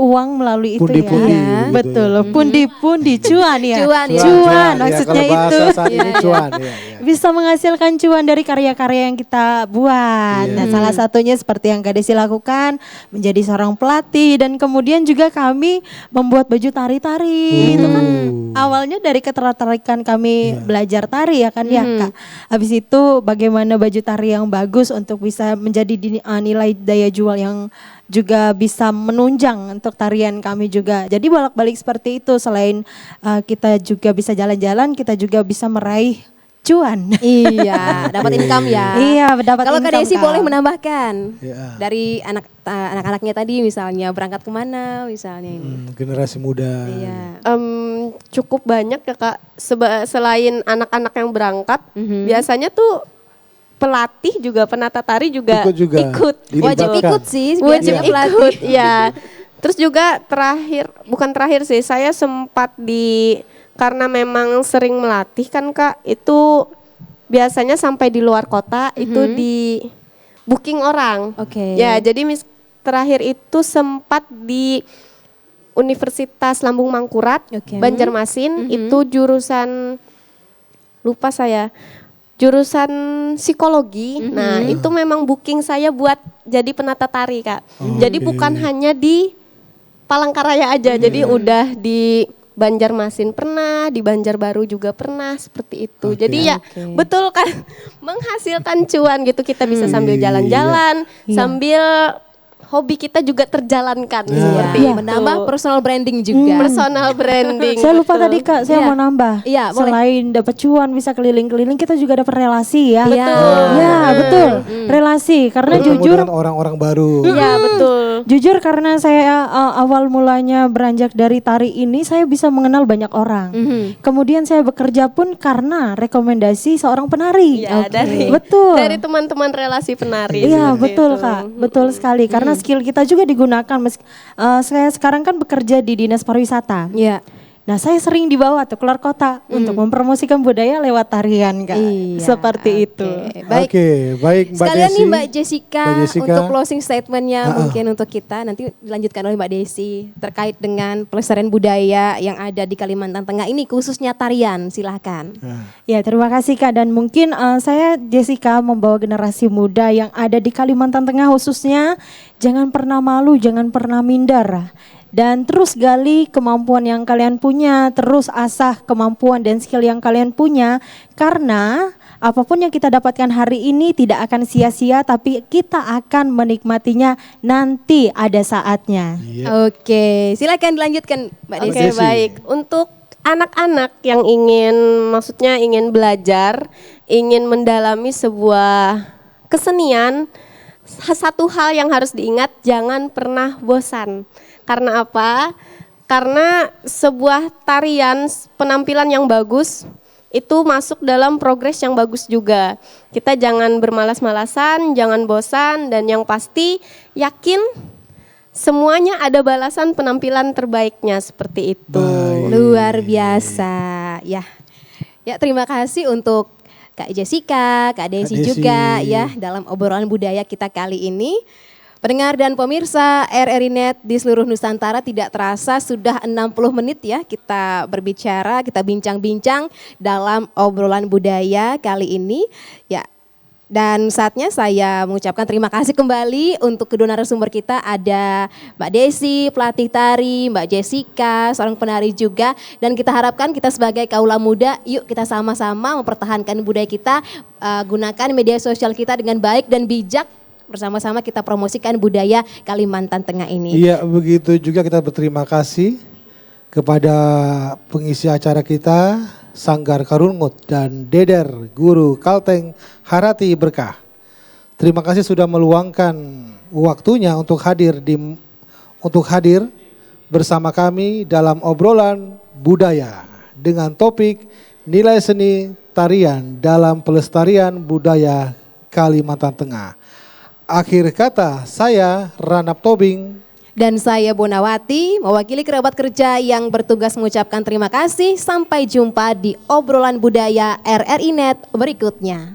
uang melalui itu Pundi-pundi ya. gitu ya. Betul, pundi-pundi cuan ya. Cuan, ya. Cuan, ya, maksudnya kalau bahasa itu. saat ini cuan. Iya, iya. Bisa menghasilkan cuan dari karya-karya yang kita buat. Iya. Nah, salah satunya seperti yang Kak Desi lakukan, menjadi seorang pelatih dan kemudian juga kami membuat baju tari-tari. Itu kan awalnya dari ketertarikan kami belajar tari ya kan ya Kak. Habis itu bagaimana baju tari yang bagus untuk bisa menjadi nilai daya jual yang juga bisa menunjang untuk tarian kami juga. Jadi bolak-balik seperti itu. Selain kita juga bisa jalan-jalan, kita juga bisa meraih cuan. Iya, dapat income ya. Iya, dapat Kalau Kak income, Desi Kak. boleh menambahkan Iya. dari anak-anaknya tadi misalnya berangkat kemana misalnya ini. Generasi muda. Iya. cukup banyak ya Kak. Selain anak-anak yang berangkat, biasanya tuh pelatih juga, penata tari juga Ikut juga. Dilibatkan. Wajib ikut sih Wajib biasanya pelatih. ikut, ya. Terus juga bukan terakhir sih, saya sempat karena memang sering melatih kan Kak, itu biasanya sampai di luar kota itu di booking orang. Oke. Ya, jadi terakhir itu sempat di Universitas Lambung Mangkurat, Oke. Banjarmasin, itu jurusan lupa saya. Jurusan psikologi. Nah, itu memang booking saya buat jadi penata tari, Kak. Jadi bukan hanya di Palangkaraya aja, jadi udah di Banjarmasin pernah, di Banjarbaru juga pernah seperti itu. Jadi ya betul kan menghasilkan cuan gitu, kita bisa sambil jalan-jalan, sambil hobi kita juga terjalankan seperti itu. Menambah personal branding juga. Personal branding. Saya lupa betul. tadi Kak, saya mau nambah. Iya, boleh. Selain dapat cuan bisa keliling-keliling, kita juga dapat relasi ya. Betul. Ya, betul. Relasi karena Bertemu jujur dengan orang-orang baru. Iya, betul. jujur karena saya awal mulanya beranjak dari tari ini, saya bisa mengenal banyak orang. Kemudian saya bekerja pun karena rekomendasi seorang penari. Ya, Betul. dari teman-teman relasi penari. Iya seperti betul itu. Kak, betul sekali karena skill kita juga digunakan. Saya sekarang kan bekerja di Dinas Pariwisata. Iya. Nah saya sering dibawa tuh keluar kota untuk mempromosikan budaya lewat tarian Kak. Iya, Seperti itu. Baik. Oke, baik Mbak Sekalian Desi. nih Mbak Jessica, Mbak Jessica. untuk closing statementnya mungkin untuk kita nanti dilanjutkan oleh Mbak Desi terkait dengan pelestarian budaya yang ada di Kalimantan Tengah ini khususnya tarian, silahkan. Ya terima kasih Kak dan mungkin saya Jessica membawa generasi muda yang ada di Kalimantan Tengah khususnya jangan pernah malu, jangan pernah minder. Dan terus gali kemampuan yang kalian punya, terus asah kemampuan dan skill yang kalian punya. Karena apapun yang kita dapatkan hari ini tidak akan sia-sia tapi kita akan menikmatinya nanti ada saatnya. Oke, silakan dilanjutkan Mbak Desi. Oke, Desi. baik. Untuk anak-anak yang maksudnya ingin belajar, ingin mendalami sebuah kesenian, satu hal yang harus diingat, jangan pernah bosan. Karena apa? Karena sebuah tarian, penampilan yang bagus, itu masuk dalam progres yang bagus juga. Kita jangan bermalas-malasan, jangan bosan, dan yang pasti yakin semuanya ada balasan penampilan terbaiknya seperti itu. Luar biasa. Ya. Ya, terima kasih untuk Kak Jessica, Kak Desi Desi. juga ya dalam obrolan budaya kita kali ini. Pendengar dan pemirsa RRI Net di seluruh Nusantara, tidak terasa sudah 60 menit ya kita berbicara, kita bincang-bincang dalam obrolan budaya kali ini. Ya. Dan saatnya saya mengucapkan terima kasih kembali untuk kedua narasumber kita, ada Mbak Desi, pelatih tari, Mbak Jessica, seorang penari juga. Dan kita harapkan kita sebagai kaula muda, yuk kita sama-sama mempertahankan budaya kita, gunakan media sosial kita dengan baik dan bijak, bersama-sama kita promosikan budaya Kalimantan Tengah ini. Iya, begitu juga kita berterima kasih kepada pengisi acara kita, Sanggar Karungut dan Deder, Guru Kalteng Harati Berkah. Terima kasih sudah meluangkan waktunya untuk hadir bersama kami dalam obrolan budaya dengan topik nilai seni tarian dalam pelestarian budaya Kalimantan Tengah. Akhir kata, saya Ranap Tobing. Dan saya Bonawati, mewakili kerabat kerja yang bertugas mengucapkan terima kasih. Sampai jumpa di obrolan budaya RRI Net berikutnya.